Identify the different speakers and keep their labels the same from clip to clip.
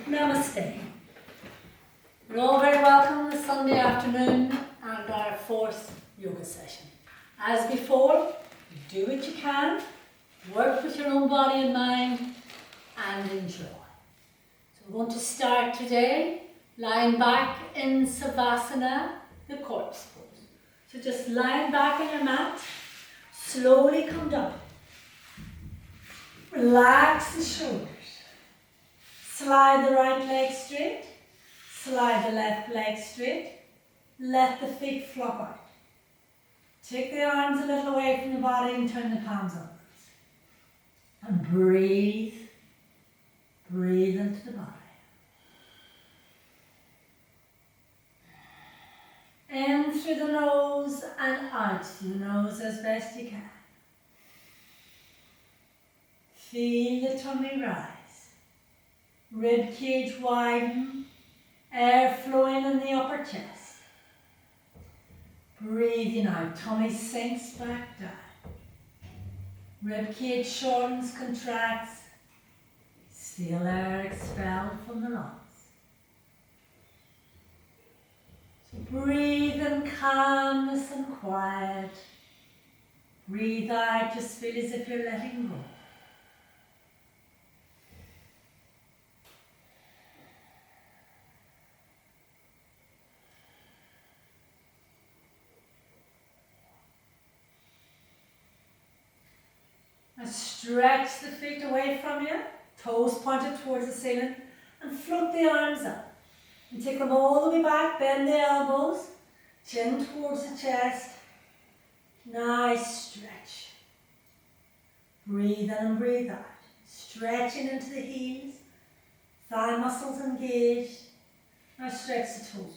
Speaker 1: Namaste. You're all very welcome this Sunday afternoon and our fourth yoga session. As before, do what you can, work with your own body and mind, and enjoy. So we're going to start today lying back in Savasana, the corpse pose. So just lying back on your mat, slowly come down. Relax the shoulders. Slide the right leg straight, slide the left leg straight, let the feet flop out. Take the arms a little away from the body and turn the palms upwards. And breathe, breathe into the body. In through the nose and out through the nose as best you can. Feel the tummy rise. Rib cage widen, air flowing in the upper chest. Breathing out, tummy sinks back down. Rib cage shortens, contracts. Stale air expelled from the lungs. So breathe in calmness and quiet. Breathe out, just feel as if you're letting go. And stretch the feet away from you, toes pointed towards the ceiling, and float the arms up. And take them all the way back, bend the elbows, chin towards the chest. Nice stretch. Breathe in and breathe out. Stretching into the heels, thigh muscles engaged. Now stretch the toes away.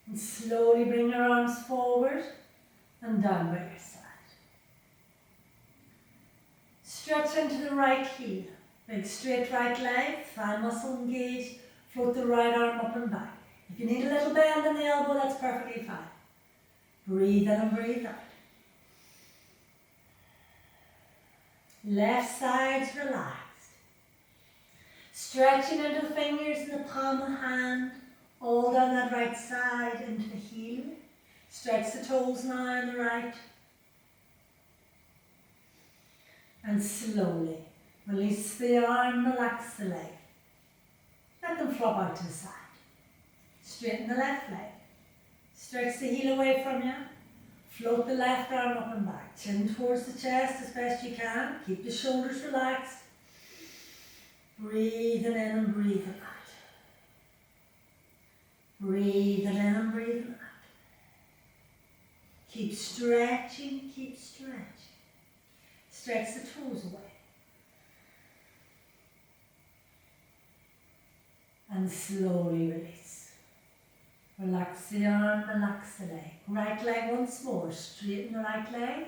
Speaker 1: And slowly bring your arms forward and down by your side. Stretch into the right heel. Big straight right leg, thigh muscle engaged. Float the right arm up and back. If you need a little bend in the elbow, that's perfectly fine. Breathe in and breathe out. Left side's relaxed. Stretching into the fingers in the palm of the hand, all down that right side into the heel. Stretch the toes now on the right. And slowly release the arm, relax the leg. Let them flop out to the side. Straighten the left leg. Stretch the heel away from you. Float the left arm up and back. Chin towards the chest as best you can. Keep the shoulders relaxed. Breathing in and breathing out. Breathing in and breathing out. Keep stretching, keep stretching. Stretch the toes away. And slowly release. Relax the arm, relax the leg. Right leg once more. Straighten the right leg.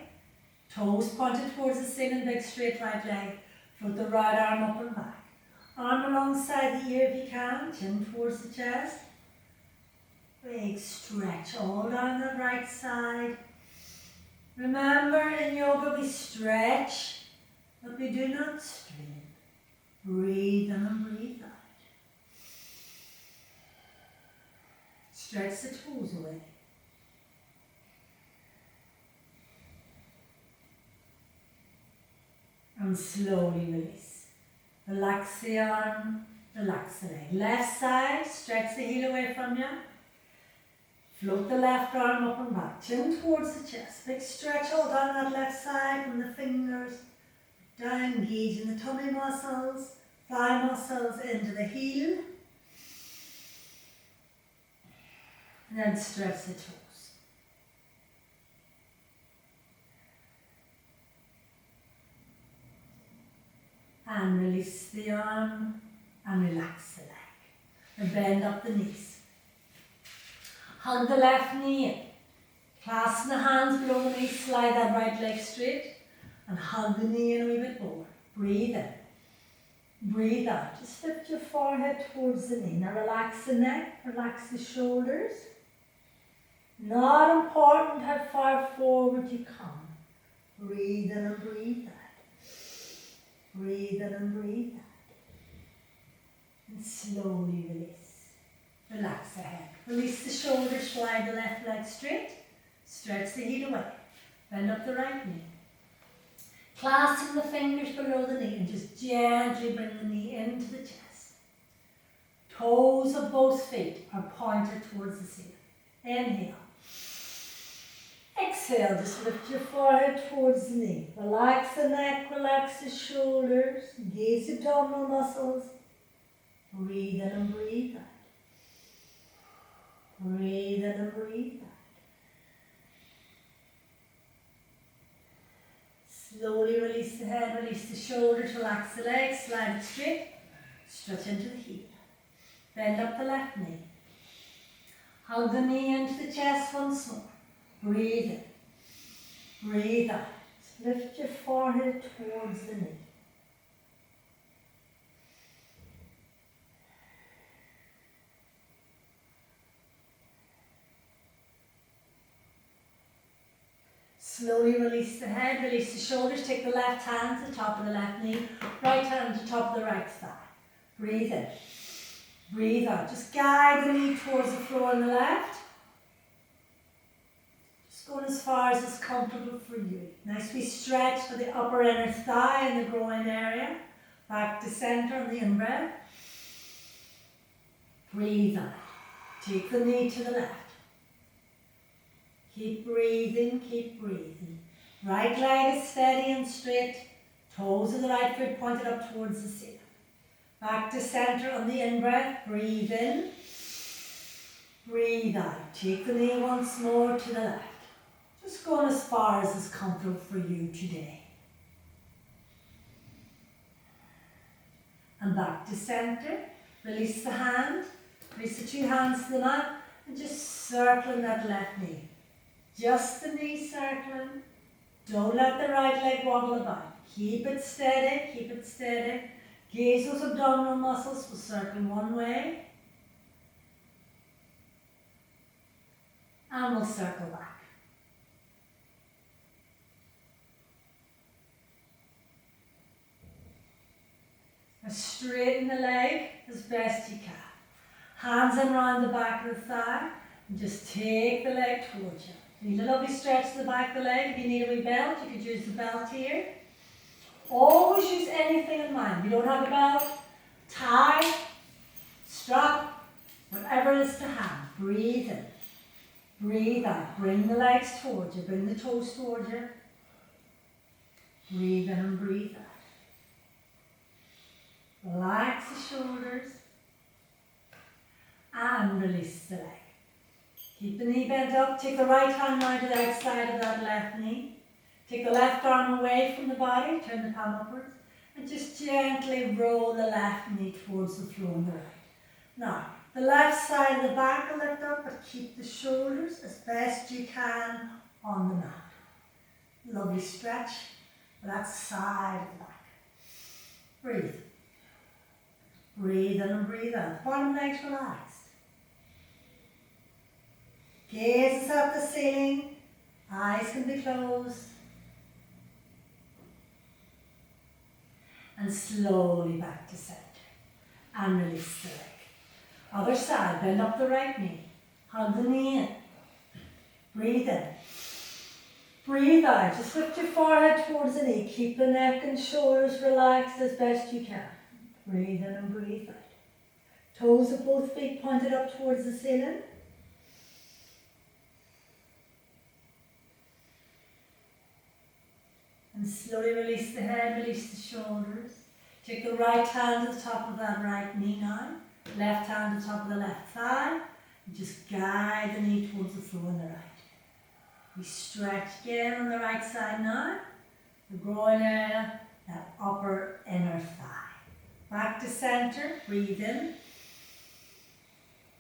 Speaker 1: Toes pointed towards the ceiling, big straight right leg. Float the right arm up and back. Arm alongside the ear if you can. Chin towards the chest. Big stretch all down the right side. Remember, in yoga we stretch, but we do not strain. Breathe in and breathe out. Stretch the toes away. And slowly release. Relax the arm, relax the leg. Left side, stretch the heel away from you. Float the left arm up and back, chin towards the chest. Big stretch all down that left side from the fingers. Down, engaging the tummy muscles, thigh muscles into the heel. And then stretch the toes. And release the arm and relax the leg. And bend up the knees. Hug the left knee in. Clasp the hands below the knee, slide that right leg straight and hug the knee in a wee bit more. Breathe in. Breathe out. Just lift your forehead towards the knee. Now relax the neck, relax the shoulders. Not important how far forward you come. Breathe in and breathe out. Breathe in and breathe out. And slowly release. Relax the head. Release the shoulders, fly the left leg straight. Stretch the heel away. Bend up the right knee. Clasping the fingers below the knee and just gently bring the knee into the chest. Toes of both feet are pointed towards the ceiling. Inhale. Exhale, just lift your forehead towards the knee. Relax the neck, relax the shoulders, engage the abdominal muscles. Breathe in and breathe out. Breathe in and breathe out. Slowly release the head, release the shoulders, relax the legs, slide it straight, stretch into the heel. Bend up the left knee. Hug the knee into the chest once more. Breathe in. Breathe out. Lift your forehead towards the knee. Slowly release the head, release the shoulders, take the left hand to the top of the left knee, right hand to the top of the right thigh. Breathe in. Breathe out. Just guide the knee towards the floor on the left. Just going as far as is comfortable for you. Nice wee stretch for the upper inner thigh and the groin area. Back to center on the in-breath. Breathe out. Take the knee to the left. Keep breathing, keep breathing. Right leg is steady and straight. Toes of the right foot pointed up towards the ceiling. Back to center on the in-breath. Breathe in. Breathe out. Take the knee once more to the left. Just going as far as is comfortable for you today. And back to center. Release the hand. Release the two hands to the mat. And just circling that left knee. Just the knee circling. Don't let the right leg wobble about. Keep it steady, keep it steady. Gaze those abdominal muscles. We'll circle one way. And we'll circle back. Now straighten the leg as best you can. Hands in around the back of the thigh. And just take the leg towards you. Need a lovely stretch to the back of the leg. If you need a wee belt, you could use the belt here. Always use anything in mind. If you don't have a belt, tie, strap, whatever it is to hand. Breathe in. Breathe out. Bring the legs towards you. Bring the toes towards you. Breathe in and breathe out. Relax the shoulders. And release the leg. Keep the knee bent up. Take the right hand now to the outside of that left knee. Take the left arm away from the body. Turn the palm upwards. And just gently roll the left knee towards the floor on the right. Now, the left side of the back will lift up, but keep the shoulders as best you can on the mat. Lovely stretch for that side of the back. Breathe. Breathe in and breathe out. Bottom legs relaxed. Gaze is at the ceiling. Eyes can be closed. And slowly back to center. And release the leg. Other side, bend up the right knee. Hug the knee in. Breathe in. Breathe out. Just lift your forehead towards the knee. Keep the neck and shoulders relaxed as best you can. Breathe in and breathe out. Toes of both feet pointed up towards the ceiling. And slowly release the head, release the shoulders. Take the right hand to the top of that right knee now. Left hand to the top of the left thigh. And just guide the knee towards the floor on the right. We stretch again on the right side now. The groin area, that upper inner thigh. Back to center, breathe in.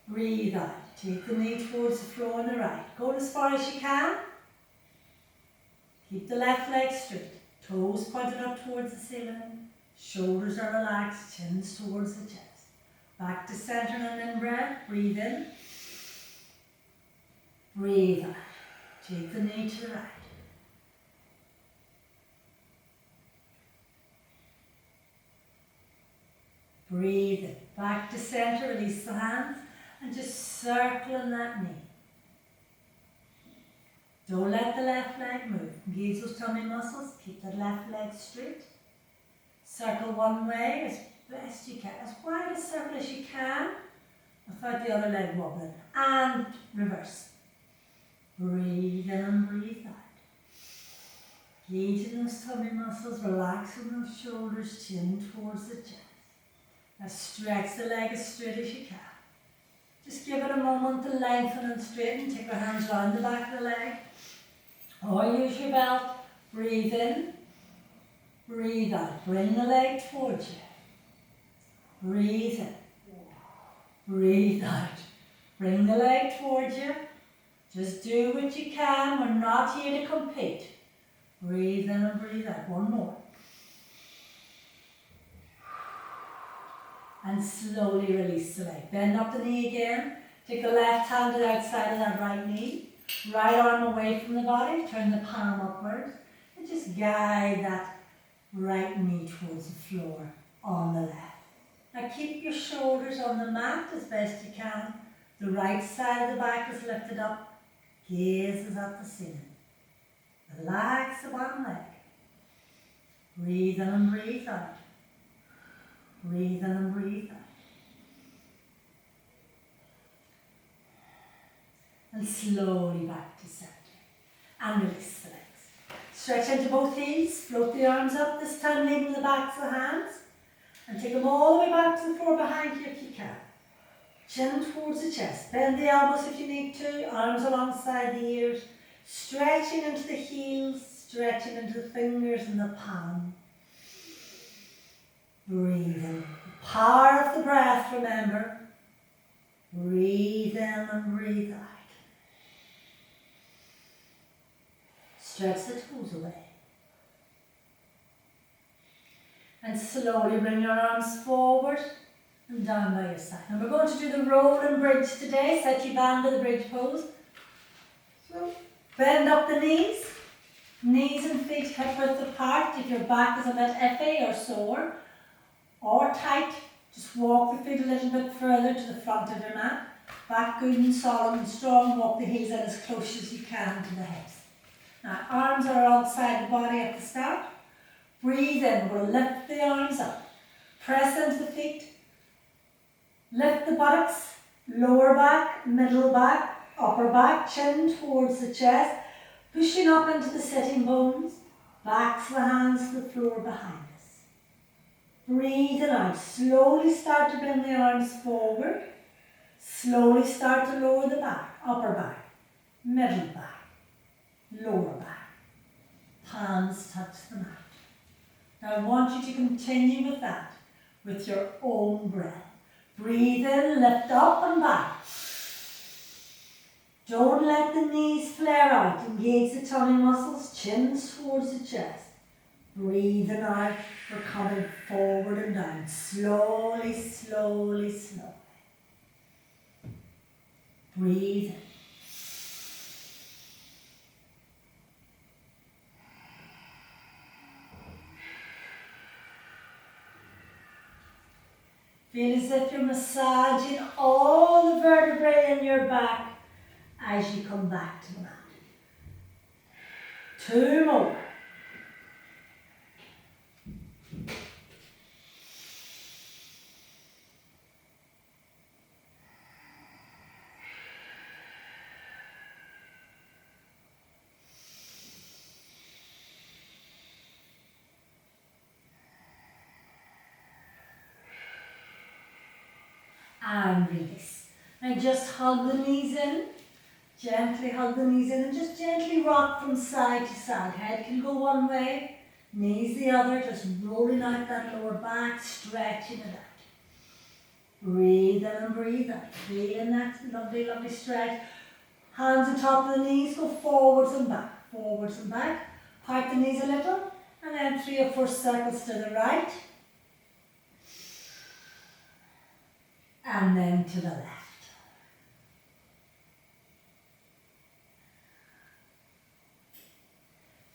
Speaker 1: Breathe out. Take the knee towards the floor on the right. Go as far as you can. Keep the left leg straight. Toes pointed up towards the ceiling. Shoulders are relaxed, chins towards the chest. Back to center and in breath. Breathe in. Breathe out. Take the knee to the right. Breathe in. Back to center, release the hands, and just circling that knee. Don't let the left leg move. Engage those tummy muscles, keep the left leg straight. Circle one way as best you can, as wide a circle as you can, without the other leg wobbling. And reverse. Breathe in and breathe out. Engaging those tummy muscles, relaxing those shoulders, chin towards the chest. Now stretch the leg as straight as you can. Just give it a moment to lengthen and straighten. Take your hands round the back of the leg. Or use your belt. Breathe in. Breathe out. Bring the leg towards you. Breathe in. Breathe out. Bring the leg towards you. Just do what you can. We're not here to compete. Breathe in and breathe out. One more. And slowly release the leg. Bend up the knee again. Take the left hand to the outside of that right knee. Right arm away from the body. Turn the palm upwards. And just guide that right knee towards the floor on the left. Now keep your shoulders on the mat as best you can. The right side of the back is lifted up. Gaze is at the ceiling. Relax the bottom leg. Breathe in and breathe out. Breathe in and breathe out. And slowly back to center. And release the legs. Stretch into both heels. Float the arms up, this time leaving the backs of the hands. And take them all the way back to the floor behind you if you can. Chin towards the chest. Bend the elbows if you need to. Arms alongside the ears. Stretching into the heels. Stretching into the fingers and the palm. Breathe in. The power of the breath, remember. Breathe in and breathe out. Stretch the toes away. And slowly bring your arms forward and down by your side. And we're going to do the roll and bridge today. Set your band to the bridge pose. So bend up the knees. Knees and feet hip width apart. If your back is a bit iffy or sore or tight, just walk the feet a little bit further to the front of your mat. Back good and solid and strong. Walk the heels in as close as you can to the hips. Now arms are outside the body at the start. Breathe in. We'll lift the arms up. Press into the feet. Lift the buttocks. Lower back, middle back, upper back. Chin towards the chest. Pushing up into the sitting bones. Backs of the hands to the floor behind us. Breathe in out. Slowly start to bring the arms forward. Slowly start to lower the back. Upper back, middle back, lower back. Palms touch the mat. Now I want you to continue with that, with your own breath. Breathe in, lift up and back. Don't let the knees flare out. Engage the tummy muscles, chins towards the chest. Breathe in out. We're coming forward and down. Slowly, slowly, slowly. Breathe in. Feel as if you're massaging all the vertebrae in your back as you come back to the mat. 2 more. And release. And just hug the knees in. Gently hug the knees in and just gently rock from side to side. Head can go one way, knees the other, just rolling out that lower back, stretching it out. Breathe in and breathe out. Feeling that lovely, lovely stretch. Hands on top of the knees, go forwards and back. Forwards and back. Part the knees a little. And then 3 or 4 circles to the right. And then to the left.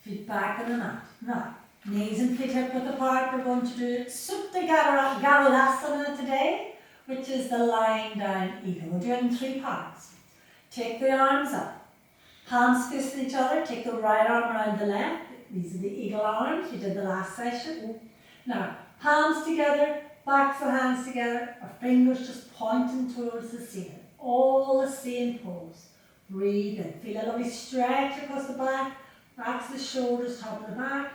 Speaker 1: Feet back on the mat. Now, Knees and feet hip width apart. We're going to do Supta Garudaasana today, which is the lying down eagle. We'll do it in 3 parts. Take the arms up. Palms facing each other. Take the right arm around the left. These are the eagle arms you did the last session. Now, palms together, backs of hands together, our fingers just pointing towards the ceiling. All the same pose. Breathe in. Feel a lovely stretch across the back, backs of the shoulders, top of the back.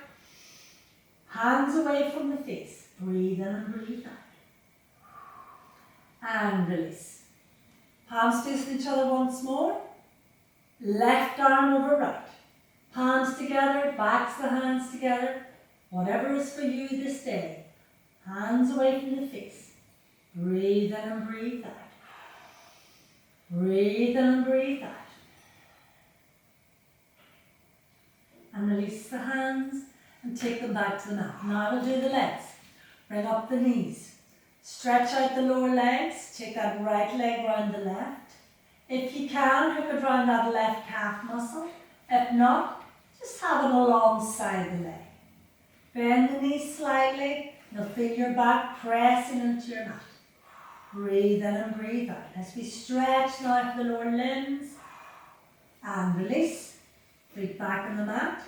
Speaker 1: Hands away from the face. Breathe in and breathe out. And release. Palms facing each other once more. Left arm over right. Palms together, backs of the hands together. Whatever is for you this day. Hands away from the face. Breathe in and breathe out. Breathe in and breathe out. And release the hands and take them back to the mat. Now we'll do the legs. Bring up the knees. Stretch out the lower legs. Take that right leg round the left. If you can, hook it around that left calf muscle. If not, just have it alongside the leg. Bend the knees slightly. You'll feel your back pressing into your mat. Breathe in and breathe out. As we stretch now for the lower limbs. And release. Feet back on the mat.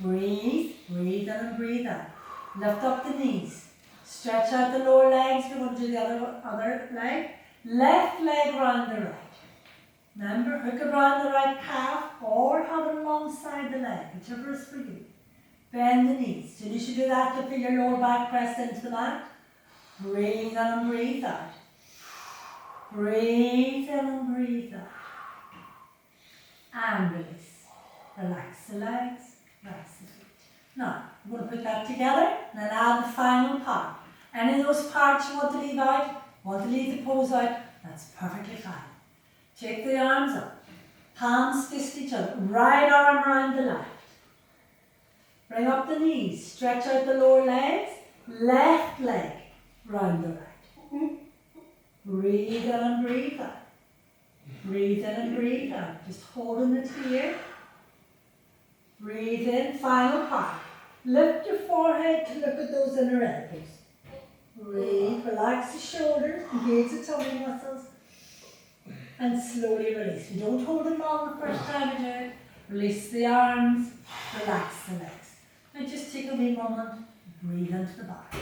Speaker 1: Breathe. Breathe in and breathe out. Lift up the knees. Stretch out the lower legs. We're going to do the other leg. Left leg round the right. Remember, hook it around the right calf or have it alongside the leg, whichever is for you. Bend the knees. As soon as you do that, you'll feel your lower back pressed into the mat. Breathe in and breathe out. Breathe in and breathe out. And release. Relax the legs, relax the feet. Now, we're going to put that together and then add the final part. Any of those parts you want to leave out, want to leave the pose out, that's perfectly fine. Take the arms up. Palms fist each other. Right arm around the left. Bring up the knees. Stretch out the lower legs. Left leg round the right. Breathe in and breathe out. Breathe in and breathe out. Just holding it here. Breathe in. Final part. Lift your forehead to look at those inner elbows. Breathe. Relax the shoulders. Engage the tummy muscles. And slowly release. You don't hold it long the first time you do it. Release the arms. Relax the legs. And just take a wee moment. Breathe into the body.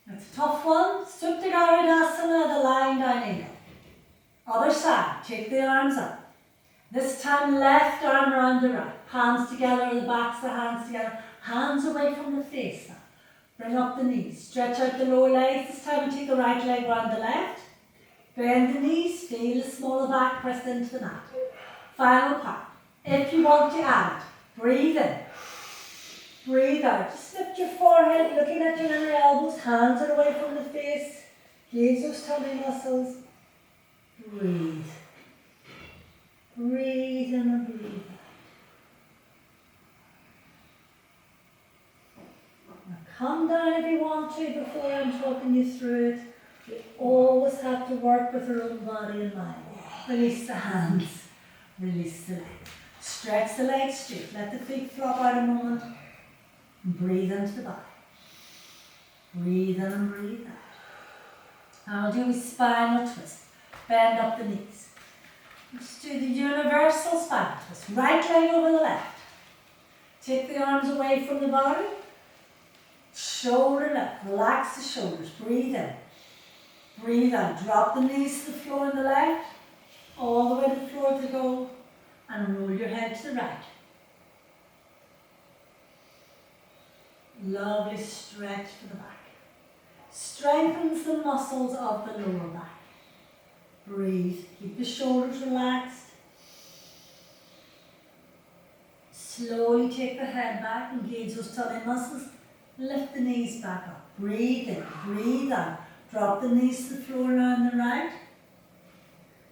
Speaker 1: That's a tough one. Supta Garudaasana, the lying down eagle. Other side. Take the arms up. This time left arm around the right. Palms together or the backs of the hands together. Hands away from the face now. Bring up the knees. Stretch out the lower legs. This time take the right leg round the left. Bend the knees. Feel the smaller back pressed into the mat. Final part. If you want to add it, breathe in. Breathe out. Just lift your forehead, looking at your inner elbows. Hands are away from the face. Engage those tummy muscles. Breathe. Breathe in and breathe out. Now come down if you want to before I'm talking you through it. You always have to work with your own body and mind. Release the hands. Release the legs. Stretch the legs straight. Let the feet flop out a moment. And breathe into the body. Breathe in and breathe out. Now we'll do a spinal twist. Bend up the knees. Let's do the universal spinal twist. Right leg over the left. Take the arms away from the body. Shoulder left. Relax the shoulders. Breathe in. Breathe out. Drop the knees to the floor on the left. All the way to the floor to go. And roll your head to the right. Lovely stretch to the back. Strengthens the muscles of the lower back. Breathe. Keep the shoulders relaxed. Slowly take the head back. Engage those tummy muscles. Lift the knees back up. Breathe in. Breathe out. Drop the knees to the floor now on the right.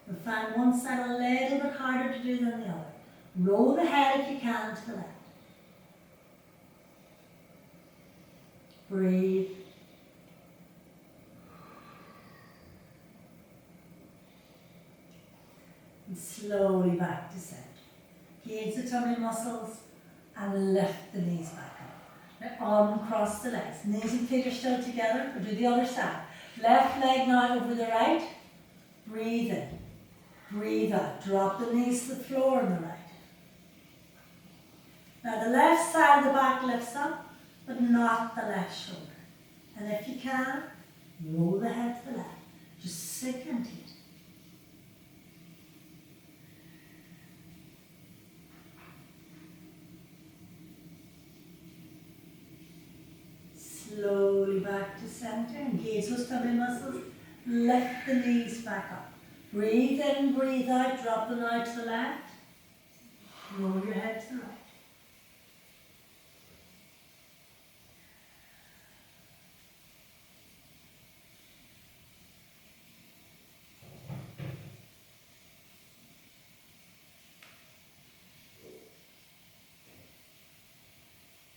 Speaker 1: You'll find one side a little bit harder to do than the other. Roll the head if you can to the left. Breathe. And slowly back to center. Engage the tummy muscles and lift the knees back up. Now arm across the legs. Knees and feet are still together. We'll do the other side. Left leg now over the right. Breathe in. Breathe out. Drop the knees to the floor on the right. Now the left side of the back lifts up, but not the left shoulder. And if you can, roll the head to the left. Just sink into it. Slowly back to center. Engage those tummy muscles. Lift the knees back up. Breathe in, breathe out. Drop them out to the left. Roll your head to the right.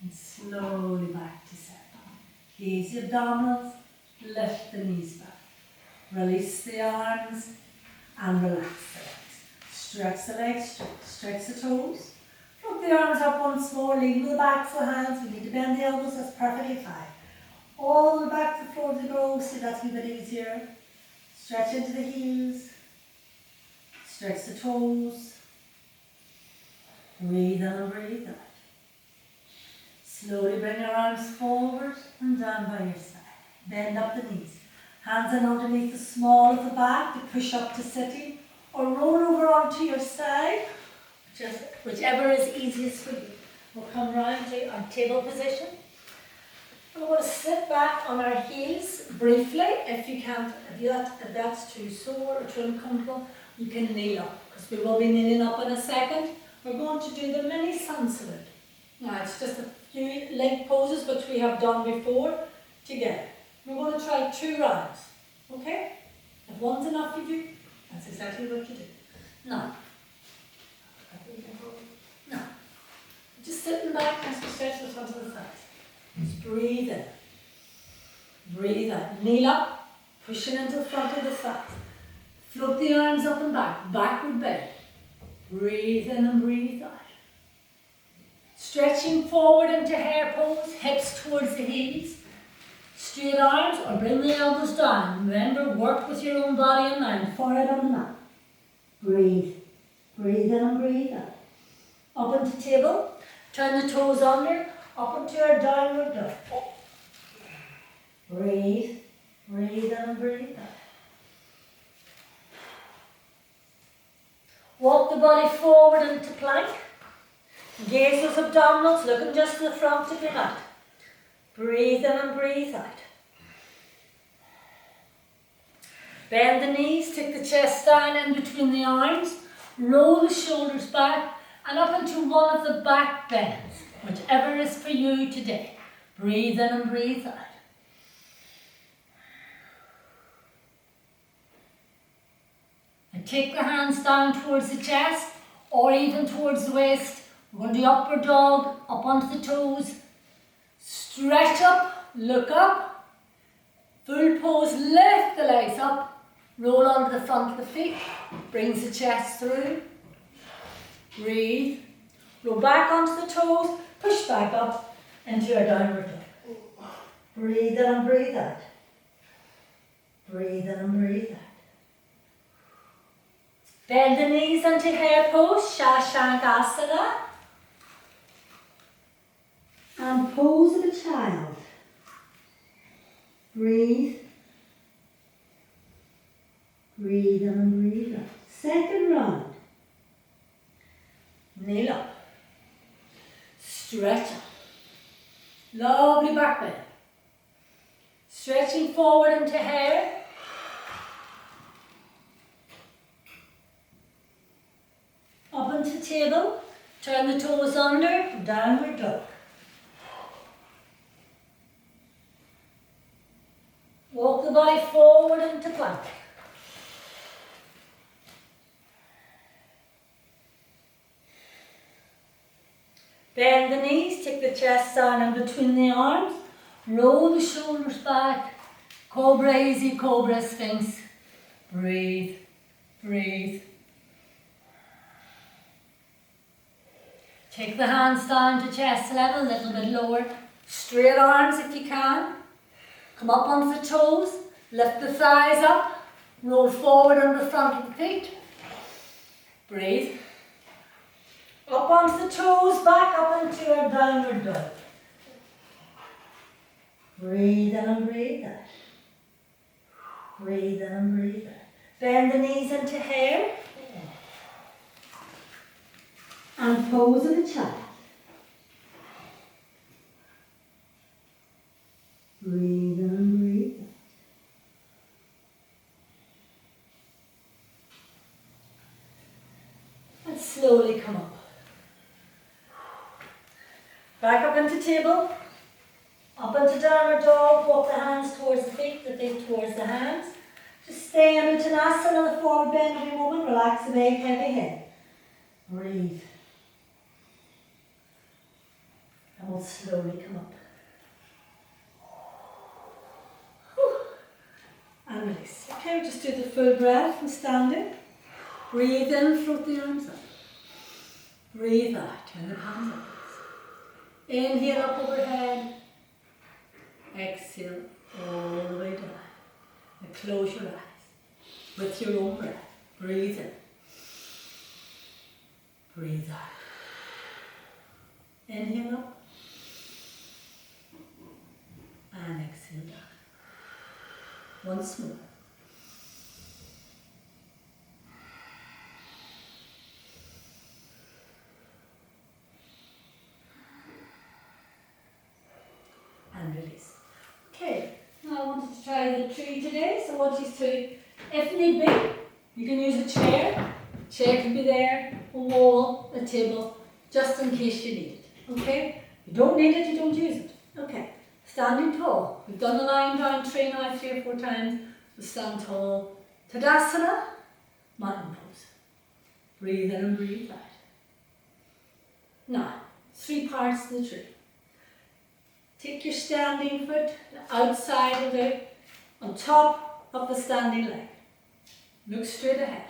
Speaker 1: And slowly back to center. Gaze your abdominals, lift the knees back. Release the arms and relax the legs. Stretch the legs, stretch the toes. Float the arms up once more, lean the backs of the hands. We need to bend the elbows, that's perfectly fine. All the way back to the floor of the grow, see that's a bit easier. Stretch into the heels. Stretch the toes. Breathe in and breathe out. Slowly bring your arms forward and down by your side. Bend up the knees. Hands in underneath the small of the back to push up to sitting, or roll over onto your side, whichever is easiest for you. We'll come round to our table position. We're going to sit back on our heels briefly. If you can't, if that's too sore or too uncomfortable, you can kneel up, because we will be kneeling up in a second. We're going to do the mini sun salute. Now it's just a few leg poses which we have done before together. We're going to try 2 rounds, okay? If one's enough for you, that's exactly what you do. Now, just sitting back as we stretch the front of the thighs. Just breathe in, breathe out. Kneel up, pushing into the front of the thighs. Float the arms up and back, backward bend. Breathe in and breathe out. Stretching forward into hare pose, hips towards the heels. Straight arms or bring the elbows down. Remember, work with your own body and mind. Forehead on the mat. Breathe. Breathe in and breathe out. Up into table. Turn the toes under. Up into our downward dog. Breathe. Breathe in and breathe out. Walk the body forward into plank. Gaze those abdominals, looking just to the front of your mat. Breathe in and breathe out. Bend the knees, take the chest down in between the arms, roll the shoulders back and up into one of the back bends, whichever is for you today. Breathe in and breathe out. And take the hands down towards the chest or even towards the waist. We're going to do upward dog, up onto the toes. Stretch up, look up. Full pose, lift the legs up. Roll onto the front of the feet. Brings the chest through. Breathe. Roll back onto the toes. Push back up into your downward dog. Breathe in and breathe out. Breathe in and breathe out. Bend the knees into hare pose, Shashankasana. And pose of a child. Breathe. Breathe in and breathe out. Second round. Kneel up. Stretch up. Lovely back bend. Stretching forward into hare. Up into table. Turn the toes under. Downward dog. Walk the body forward into plank. Bend the knees, take the chest down in between the arms. Roll the shoulders back. Cobra easy, cobra sphinx. Breathe, breathe. Take the hands down to chest level, a little bit lower. Straight arms if you can. Come up onto the toes. Lift the thighs up. Roll forward on the front of the feet. Breathe. Up onto the toes, back up into your downward dog. Breathe in and breathe out. Breathe in and breathe out. Bend the knees into hair. And pose in a child. Breathe in and breathe out. And slowly come up. Back up into table. Up into downward dog. Walk the hands towards the feet towards the hands. Just stay in Uttanasana, the forward bend every moment. Relax the neck, heavy head. Breathe. And we'll slowly come up. Whew. And release. Okay, we'll just do the full breath from standing. Breathe in, float the arms up. Breathe out, turn the palms up. Inhale up overhead. Exhale all the way down. And close your eyes with your own breath. Breathe in. Breathe out. Inhale up. And exhale down. Once more. And release. Okay, now I wanted to try the tree today, so I want you to, if need be, you can use a chair. A chair can be there, a wall, a table, just in case you need it. Okay? If you don't need it, you don't use it. Okay. Standing tall. We've done the lying down tree now 3 or 4 times. So stand tall. Tadasana, mountain pose. Breathe in and breathe out. Now, 3 parts of the tree. Take your standing foot outside of it, on top of the standing leg. Look straight ahead.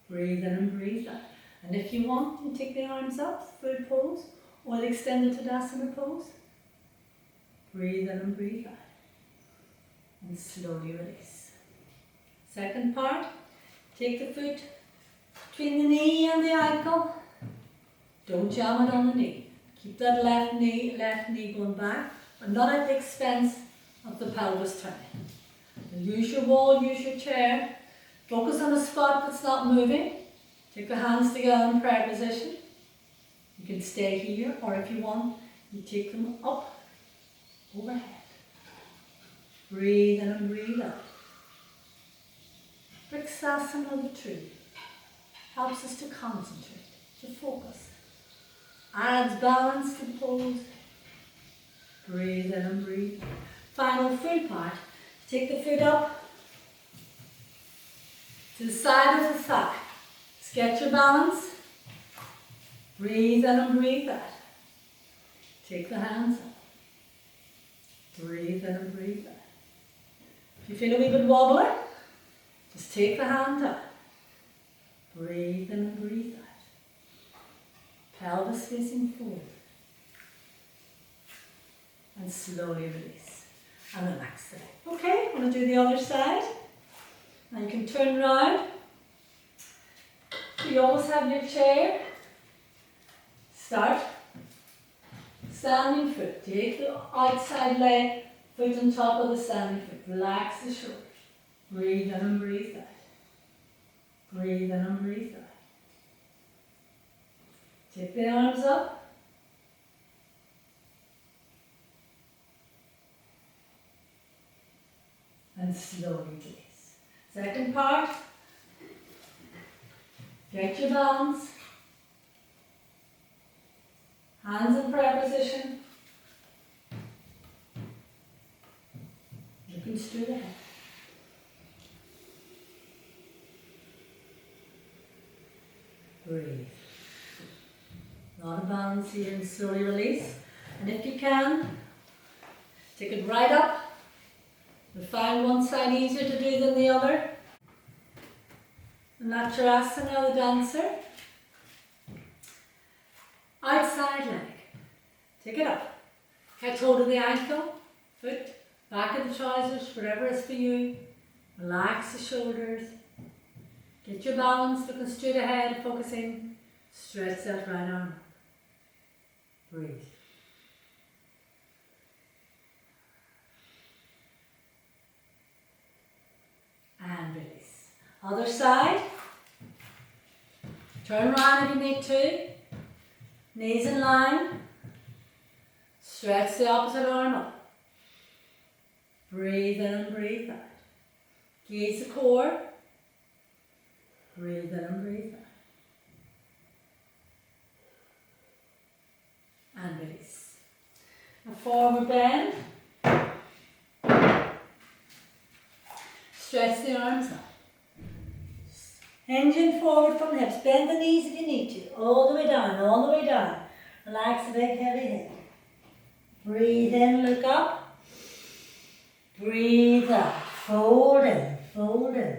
Speaker 1: Breathe in and breathe out. And if you want, you take the arms up, full pose, or the extended Tadasana pose. Breathe in and breathe out. And slowly release. Second part, take the foot between the knee and the ankle. Don't jam it on the knee. Keep that left knee going back, but not at the expense of the pelvis turning. And use your wall, use your chair. Focus on a spot that's not moving. Take the hands together in prayer position. You can stay here, or if you want, you take them up, overhead. Breathe in and breathe out. Relaxation of the tree helps us to concentrate, to focus. Adds balance to the pose. Breathe in and breathe. Final full part. Take the foot up to the side of the thigh. Just get your balance. Breathe in and breathe out. Take the hands up. Breathe in and breathe out. If you feel a wee bit wobbly, just take the hand up. Breathe in and breathe out. Pelvis facing forward. And slowly release. And relax the leg. Okay, I'm going to do the other side. Now you can turn around. You always have your chair. Start. Standing foot. Take the outside leg, foot on top of the standing foot. Relax the shoulders. Breathe in and breathe out. Breathe in and breathe out. Take the arms up. And slowly release. Second part. Get your balance. Hands in prayer position. Looking straight ahead. Breathe. Not a balance here, and slowly release. And if you can, take it right up. You'll find one side easier to do than the other. And that's your asana, the dancer. Outside leg. Take it up. Catch hold of the ankle, foot, back of the trousers, whatever is for you. Relax the shoulders. Get your balance, looking straight ahead, focusing. Stretch that right arm up. Breathe. And release. Other side. Turn around if you need to. Knees in line. Stretch the opposite arm up. Breathe in and breathe out. Gaze the core. Breathe in and breathe out. And release. A forward bend. Stretch the arms up. Hinging forward from the hips. Bend the knees if you need to. All the way down, all the way down. Relax the big heavy head. Breathe in, look up. Breathe out. Fold in, fold in.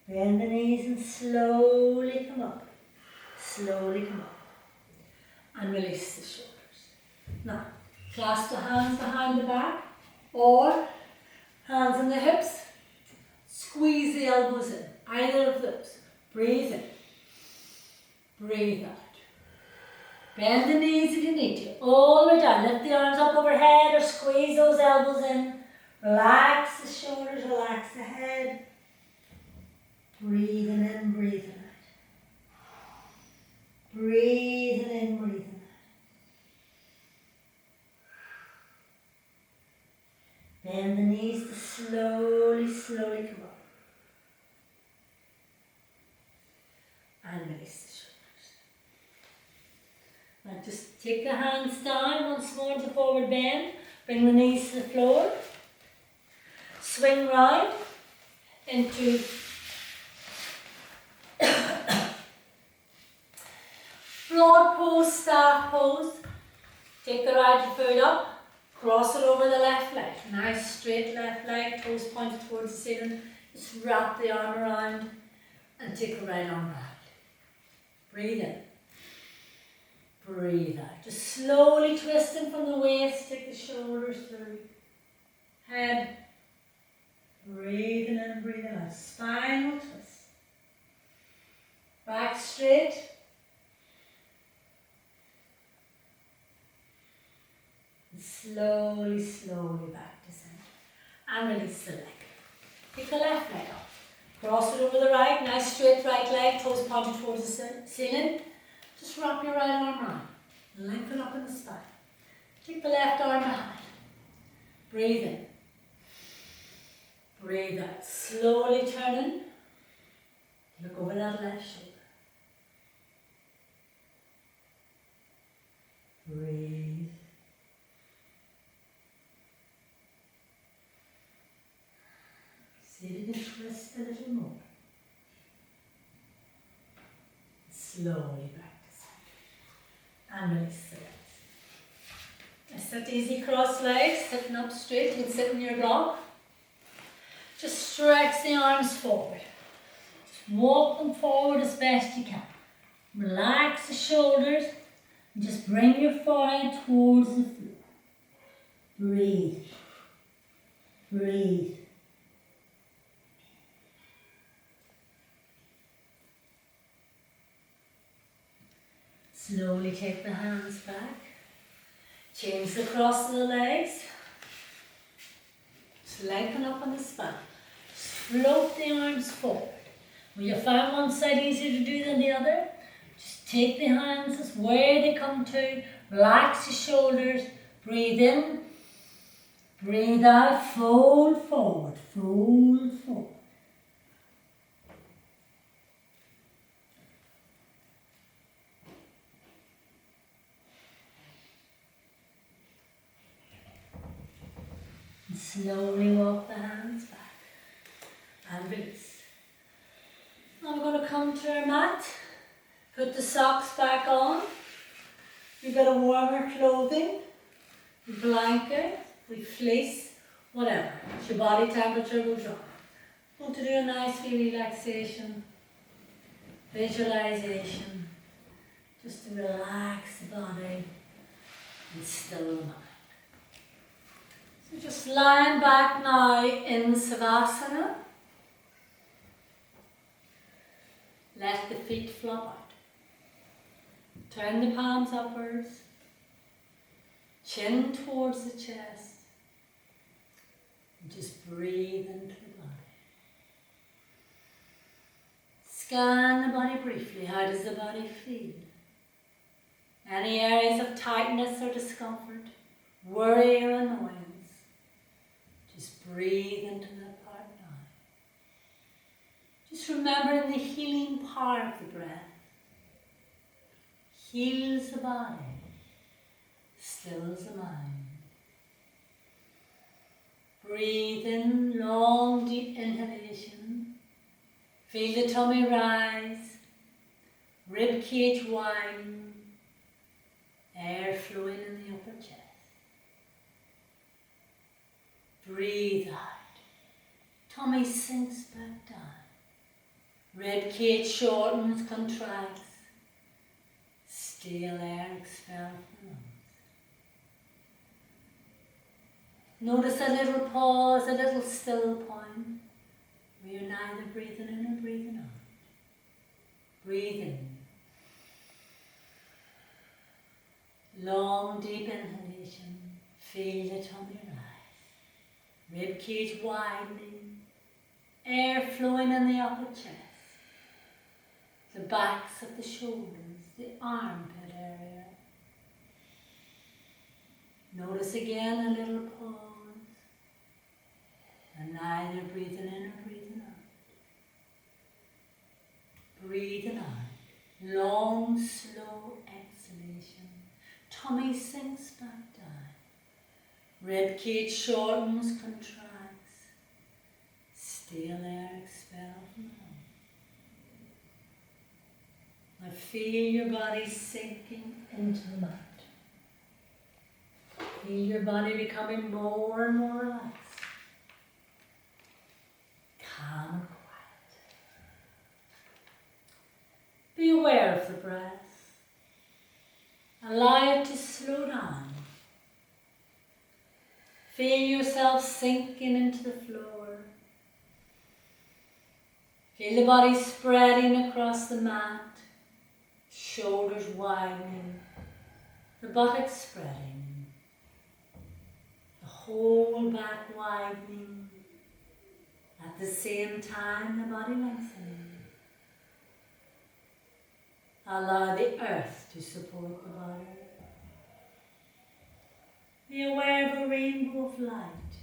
Speaker 1: Bend the knees and slowly come up. Slowly come up. And release the shoulders. Now, clasp the hands behind the back or hands in the hips. Squeeze the elbows in. Either of those. Breathe in. Breathe out. Bend the knees if you need to. All the way down. Lift the arms up overhead or squeeze those elbows in. Relax the shoulders, relax the head. Breathing in, breathing out. Breathing in, breathing out. Bend the knees to slowly, slowly come up. And release the shoulders. Now just take the hands down once more to forward bend. Bring the knees to the floor. Swing round into broad pose, staff pose. Take the right foot up, cross it over the left leg. Nice straight left leg, toes pointed towards the ceiling. Just wrap the arm around and take the right arm round. Breathe in. Breathe out. Just slowly twisting from the waist, take the shoulders through. Head. Breathing in, breathing out. Spinal twist. Back straight. And slowly, slowly back to center. And release the leg. Take the left leg up. Cross it over the right. Nice straight right leg. Toes pointed towards the ceiling. Just wrap your right arm around. Lengthen up in the spine. Take the left arm behind. Breathe in. Breathe out. Slowly turning. Look over that left shoulder. Breathe. See if you can twist a little more. Slowly back to center. And release the legs. I sit easy cross legs, sitting up straight. You can sit in your block. Just stretch the arms forward. Just walk them forward as best you can. Relax the shoulders and just bring your forehead towards the floor. Breathe. Breathe. Slowly take the hands back. Change the cross of the legs. Just lengthen up on the spine. Just float the arms forward. When you find one side easier to do than the other, just take the hands as where they come to. Relax the shoulders. Breathe in. Breathe out. Fold forward. Fold forward. Slowly walk the hands back and release. Now we're going to come to our mat. Put the socks back on. You've got a warmer clothing, a blanket, with fleece, whatever. Your body temperature will drop. Want to do a nice relaxation, visualization, just to relax the body and still the mind. So just lying back now in Savasana. Let the feet flop out. Turn the palms upwards. Chin towards the chest. And just breathe into the body. Scan the body briefly. How does the body feel? Any areas of tightness or discomfort, worry or annoyance? Just breathe into that part now. Just remembering the healing power of the breath. Heals the body, stills the mind. Breathe in, long deep inhalation. Feel the tummy rise, rib cage widen, air flowing in the upper chest. Breathe out, tummy sinks back down. Rib cage shortens, contracts. Stale air expelled from the lungs. Notice a little pause, a little still point, where you're neither breathing in or breathing out. Breathe in. Long, deep inhalation. Feel the tummy rise. Rib cage widening. Air flowing in the upper chest. The backs of the shoulders, the armpit area. Notice again a little pause. And neither breathing in or breathing out. Breathing out. Long, slow exhalation. Tummy sinks back down. Rib cage shortens, contracts. Stale air expelled from the lungs. Now feel your body sinking into the mat. Feel your body becoming more and more relaxed. Calm and quiet. Be aware of the breath. Allow it to slow down. Feel yourself sinking into the floor. Feel the body spreading across the mat. Shoulders widening, the buttocks spreading, the whole back widening, at the same time the body lengthening. Allow the earth to support the body. Be aware of a rainbow of light,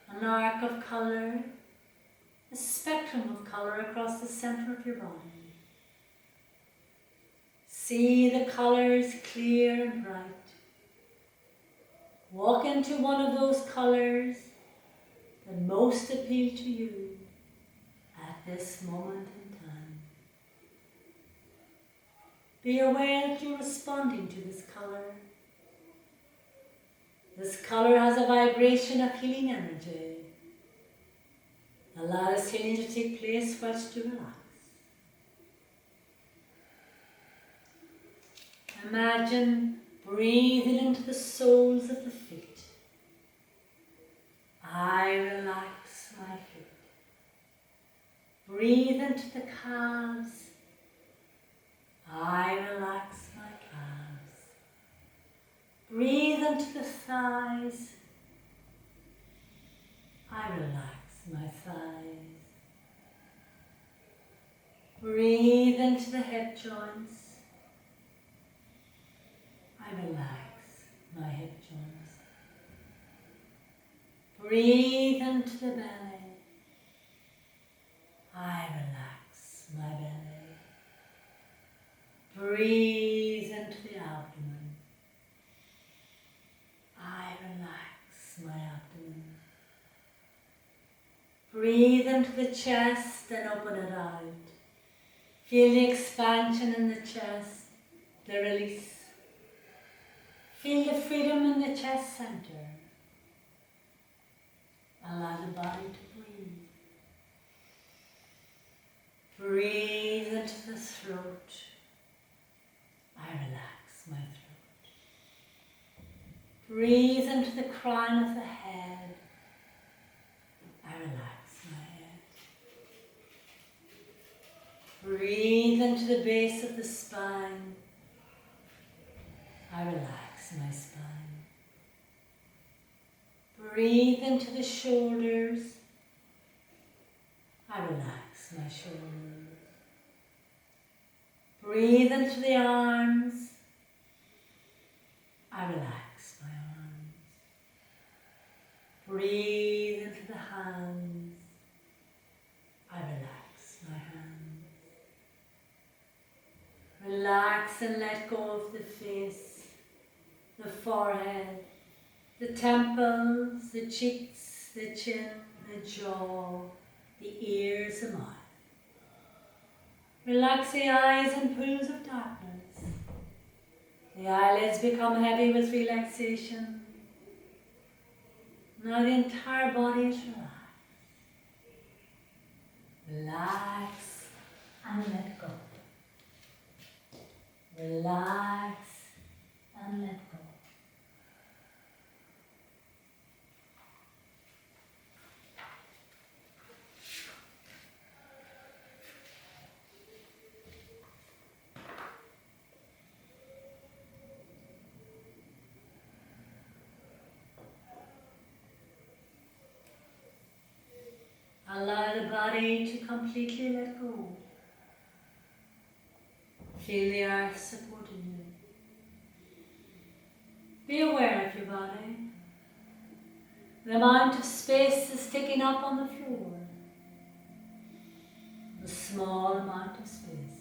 Speaker 1: an arc of colour, a spectrum of colour across the centre of your body. See the colours clear and bright. Walk into one of those colours that most appeal to you at this moment in time. Be aware that you're responding to this colour. This colour has a vibration of healing energy. Allow this healing to take place whilst you relax. Imagine breathing into the soles of the feet. I relax my feet. Breathe into the calves. I relax my calves. Breathe into the thighs. I relax my thighs. Breathe into the hip joints. I relax my hip joints. Breathe into the belly. I relax my belly. Breathe into the abdomen. I relax my abdomen. Breathe into the chest and open it out. Feel the expansion in the chest, the release. Feel the freedom in the chest center. Allow the body to breathe. Breathe into the throat. I relax my throat. Breathe into the crown of the head. I relax my head. Breathe into the base of the spine. I relax my spine. Breathe into the shoulders. I relax my shoulders. Breathe into the arms. I relax my arms. Breathe into the hands. I relax my hands. Relax and let go of the face, the forehead, the temples, the cheeks, the chin, the jaw, the ears, the mouth. Relax the eyes in pools of darkness. The eyelids become heavy with relaxation. Now the entire body is relaxed. Relax and let go. Relax and let go. Allow the body to completely let go. Feel the earth supporting you. Be aware of your body. The amount of space is taking up on the floor. A small amount of space.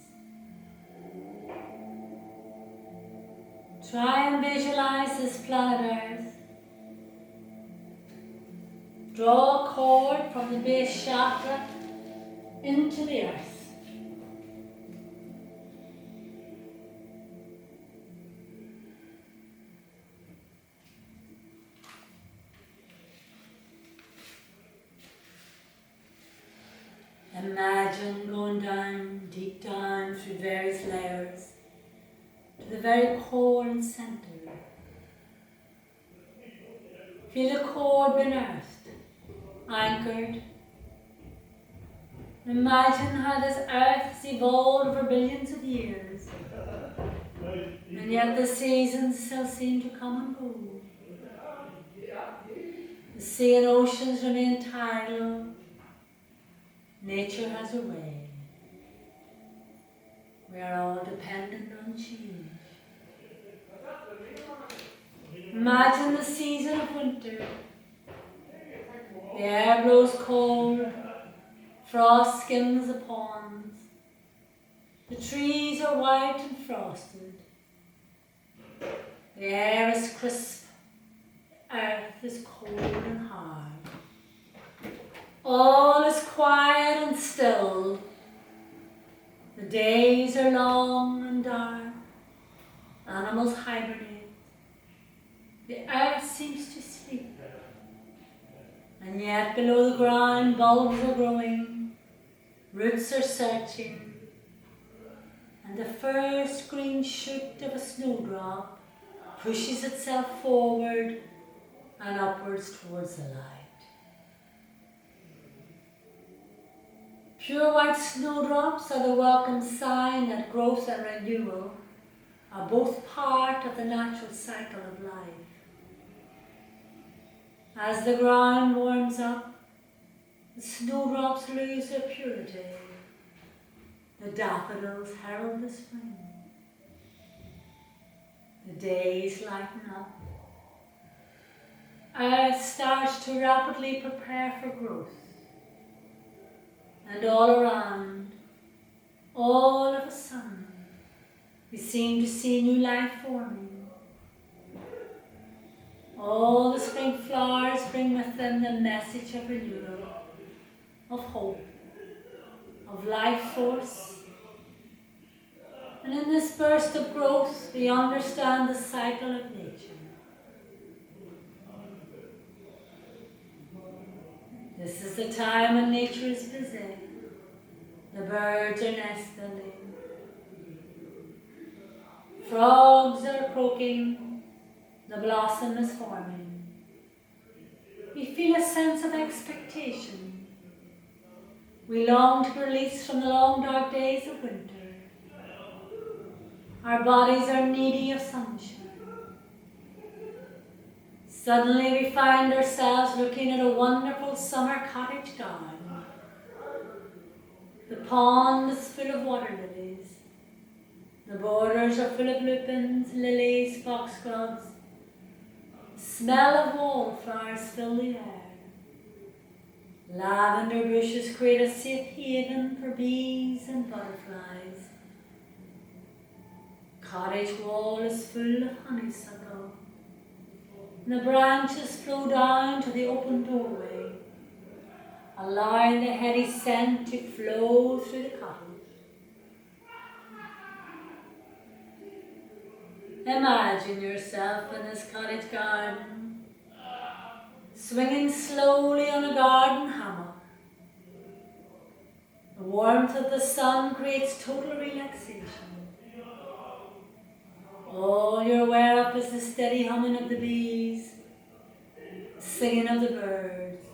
Speaker 1: Try and visualize this planet Earth. Draw a cord from the base chakra into the earth. Imagine going down, deep down through various layers to the very core and center. Feel the core being earthed, anchored. Imagine how this earth has evolved over billions of years, and yet the seasons still seem to come and go. The sea and oceans remain tidal. Nature has a way. We are all dependent on change. Imagine the season of winter. The air blows cold, frost skims the ponds. The trees are white and frosted. The air is crisp, the earth is cold and hard. All is quiet and still. The days are long and dark. Animals hibernate. The earth seems to sleep. And yet below the ground bulbs are growing, roots are searching, and the first green shoot of a snowdrop pushes itself forward and upwards towards the light. Pure white snowdrops are the welcome sign that growth and renewal are both part of the natural cycle of life. As the ground warms up, the snowdrops lose their purity. The daffodils herald the spring. The days lighten up. Earth starts to rapidly prepare for growth. And all around, all of a sudden, we seem to see new life forming. All the spring flowers bring with them the message of renewal, of hope, of life force. And in this burst of growth, we understand the cycle of nature. This is the time when nature is busy. The birds are nesting. Frogs are croaking. The blossom is forming. We feel a sense of expectation. We long to be released from the long dark days of winter. Our bodies are needy of sunshine. Suddenly we find ourselves looking at a wonderful summer cottage garden. The pond is full of water lilies. The borders are full of lupins, lilies, foxgloves. The smell of wallflowers fill the air. Lavender bushes create a safe haven for bees and butterflies. Cottage wall is full of honeysuckle. And the branches flow down to the open doorway, allowing the heady scent to flow through the cottage. Imagine yourself in this cottage garden, swinging slowly on a garden hammock. The warmth of the sun creates total relaxation. All you're aware of is the steady humming of the bees, the singing of the birds.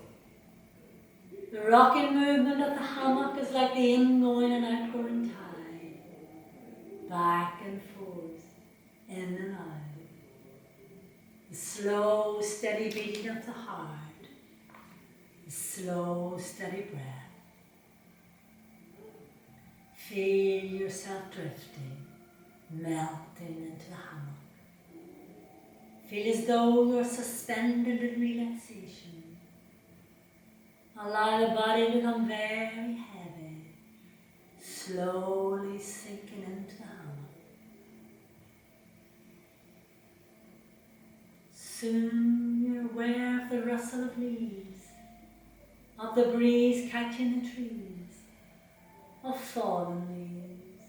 Speaker 1: The rocking movement of the hammock is like the ingoing and outgoing tide, back and forth, in and out. The slow, steady beating of the heart, the slow, steady breath. Feel yourself drifting, melting into the hammock. Feel as though you're suspended in relaxation. Allow the body to become very heavy, slowly sinking into the hammock. Soon you're aware of the rustle of leaves, of the breeze catching the trees, of fallen leaves,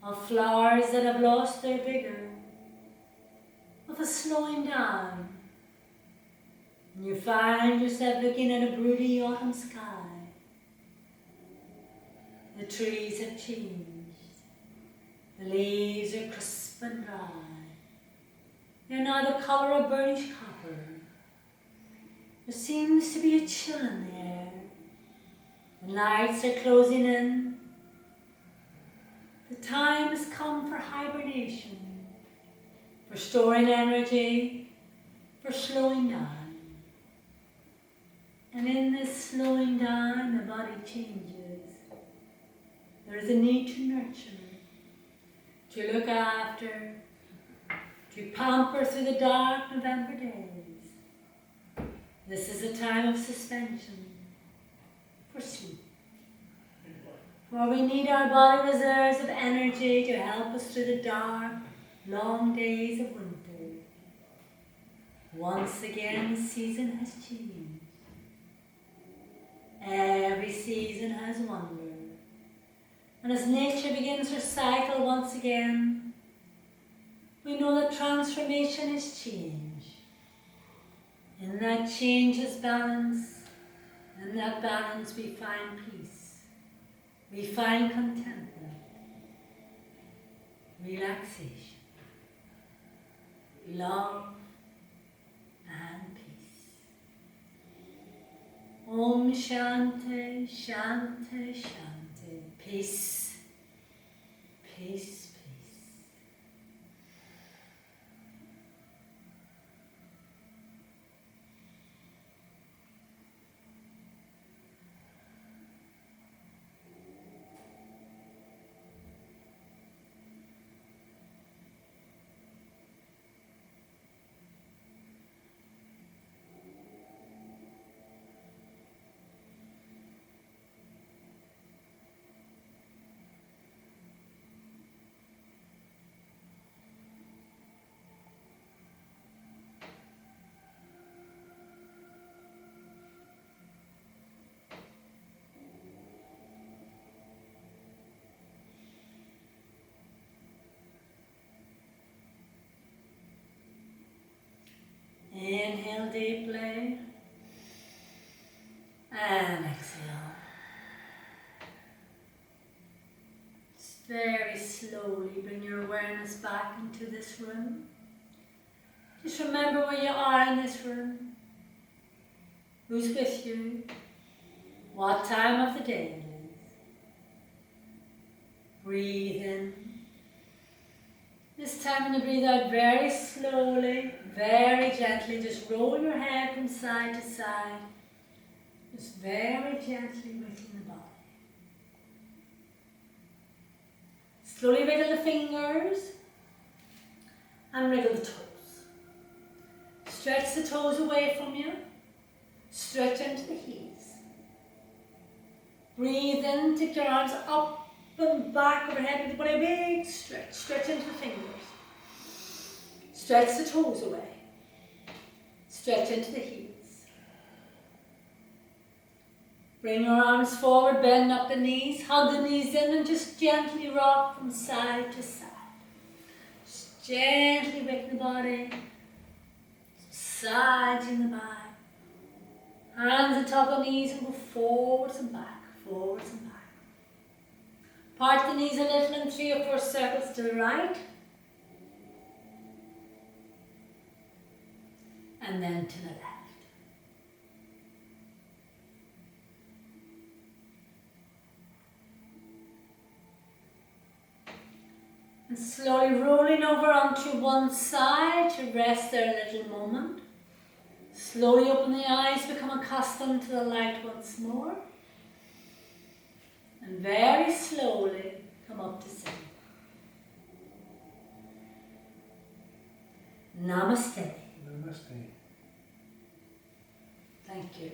Speaker 1: of flowers that have lost their vigor, of a slowing down. And you find yourself looking at a broody autumn sky. The trees have changed. The leaves are crisp and dry. They're now the colour of burnished copper. There seems to be a chill in the air. The nights are closing in. The time has come for hibernation, for storing energy, for slowing down. And in this slowing down, the body changes. There is a need to nurture, to look after, to pamper through the dark November days. This is a time of suspension, for sleep. For we need our body reserves of energy to help us through the dark, long days of winter. Once again, the season has changed. Every season has wonder. And as nature begins her cycle once again, we know that transformation is change. In that change is balance. In that balance we find peace. We find contentment. Relaxation. Love and peace. Om Shanti, Shanti, Shanti. Peace, peace, peace. Inhale deeply. Very slowly bring your awareness back into this room. Just remember where you are in this room. Who's with you? What time of the day it is. Breathe in. This time when you breathe out very slowly, very gently, just roll your head from side to side. Just very gently wiggling the body. Slowly wiggle the fingers and wriggle the toes. Stretch the toes away from you. Stretch into the heels. Breathe in, take your arms up and back overhead with a big stretch. Stretch into the fingers. Stretch the toes away. Stretch into the heels. Bring your arms forward, bend up the knees, hug the knees in and just gently rock from side to side. Just gently wake the body, sides in the back. Hands on top of the knees and go forwards and back, forwards and back. Part the knees a little in 3 or 4 circles to the right. And then to the left. And slowly rolling over onto one side to rest there a little moment. Slowly open the eyes, become accustomed to the light once more. And very slowly come up to center. Namaste.
Speaker 2: Namaste.
Speaker 1: Thank you.